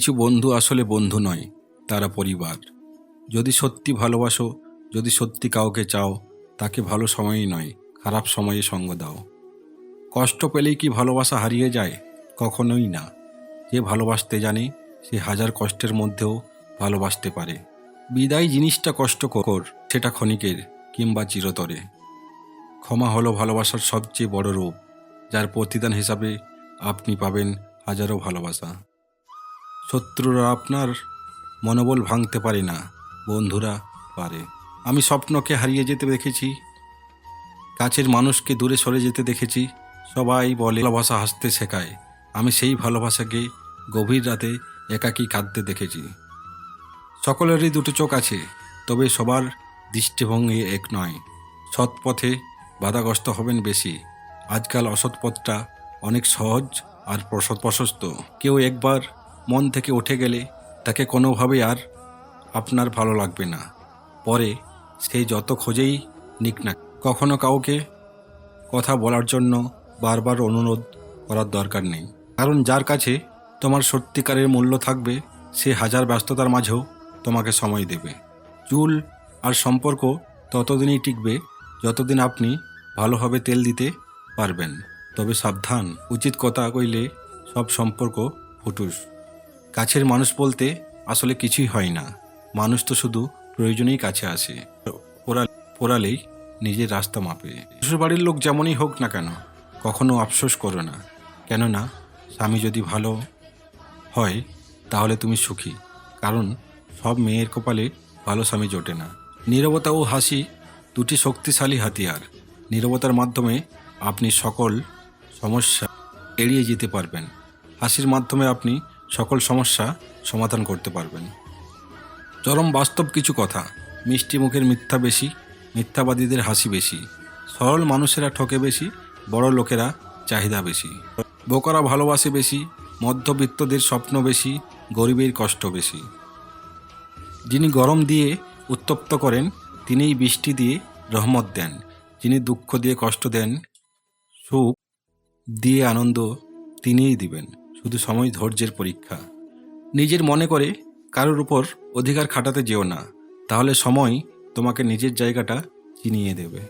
কিছু বন্ধু আসলে বন্ধু নয়, তারা পরিবার। যদি সত্যি ভালোবাসো, যদি সত্যি কাউকে চাও, তাকে ভালো সময়ই নয়, খারাপ সময়ে সঙ্গ দাও। কষ্ট পেলেই কি ভালোবাসা হারিয়ে যায়? কখনোই না। যে ভালোবাসতে জানে সে হাজার কষ্টের মধ্যেও ভালোবাসতে পারে। বিদায় জিনিসটা কষ্টকর, সেটা ক্ষণিকের কিংবা চিরতরে। ক্ষমা হলো ভালোবাসার সবচেয়ে বড় রূপ, যার প্রতিদান হিসাবে আপনি পাবেন হাজারো ভালোবাসা। শত্রুরা আপনার মনোবল ভাঙতে পারে না, বন্ধুরা পারে। আমি স্বপ্নকে হারিয়ে যেতে দেখেছি, কাছের মানুষকে দূরে সরে যেতে দেখেছি। সবাই বলে ভালোবাসা হাসতে শেখায়, আমি সেই ভালোবাসাকে গভীর রাতে একাকী কাঁদতে দেখেছি। সকলেরই দুটো চোখ আছে, তবে সবার দৃষ্টিভঙ্গি এক নয়। সৎ পথে বাধাগ্রস্ত হবেন বেশি। আজকাল অসৎ পথটা অনেক সহজ আর প্রশস্ত। কেউ একবার মন থেকে উঠে গেলে তাকে কোনোভাবেই আর আপনার ভালো লাগবে না। পরে সে যত খোঁজেই নিক না। কখনো কাউকে কথা বলার জন্য বারবার অনুরোধ করার দরকার নেই, কারণ যার কাছে তোমার সত্যিকারের মূল্য থাকবে সে হাজার ব্যস্ততার মাঝেও তোমাকে সময় দেবে। চুল আর সম্পর্ক ততদিনই টিকবে যতদিন আপনি ভালোভাবে তেল দিতে পারবেন। তবে সাবধান, উচিত কথা কইলে সব সম্পর্ক ফুটুস। কাছের মানুষ বলতে আসলে কিছুই হয় না, মানুষ তো শুধু প্রয়োজনেই কাছে আসে। পোড়ালেই নিজের রাস্তা মাপে। শ্বশুরবাড়ির লোক যেমনই হোক না কেন, কখনো আফসোস করো না, কেননা স্বামী যদি ভালো হয় তাহলে তুমি সুখী। কারণ সব মেয়ের কপালে ভালো স্বামী জোটে না। নীরবতা ও হাসি দুটি শক্তিশালী হাতিয়ার। নীরবতার মাধ্যমে আপনি সকল সমস্যা এড়িয়ে যেতে পারবেন, হাসির মাধ্যমে আপনি সকল সমস্যা সমাধান করতে পারবেন। চরম বাস্তব কিছু কথা, মিষ্টি মুখের মিথ্যা বেশি, মিথ্যাবাদীদের হাসি বেশি। সরল মানুষেরা ঠকে বেশি, বড় লোকেরা চাহিদা বেশি। বোকারা ভালোবাসে বেশি, মধ্যবিত্তদের স্বপ্ন বেশি, গরিবের কষ্ট বেশি। যিনি গরম দিয়ে উত্তপ্ত করেন তিনিই বৃষ্টি দিয়ে রহমত দেন। যিনি দুঃখ দিয়ে কষ্ট দেন, সুখ দিয়ে আনন্দ তিনিই দিবেন। শুধু সময় ধৈর্যের পরীক্ষা। নিজের মনে করে কারোর উপর অধিকার খাটাতে যেও না, তাহলে সময় তোমাকে নিজের জায়গাটা চিনিয়ে দেবে।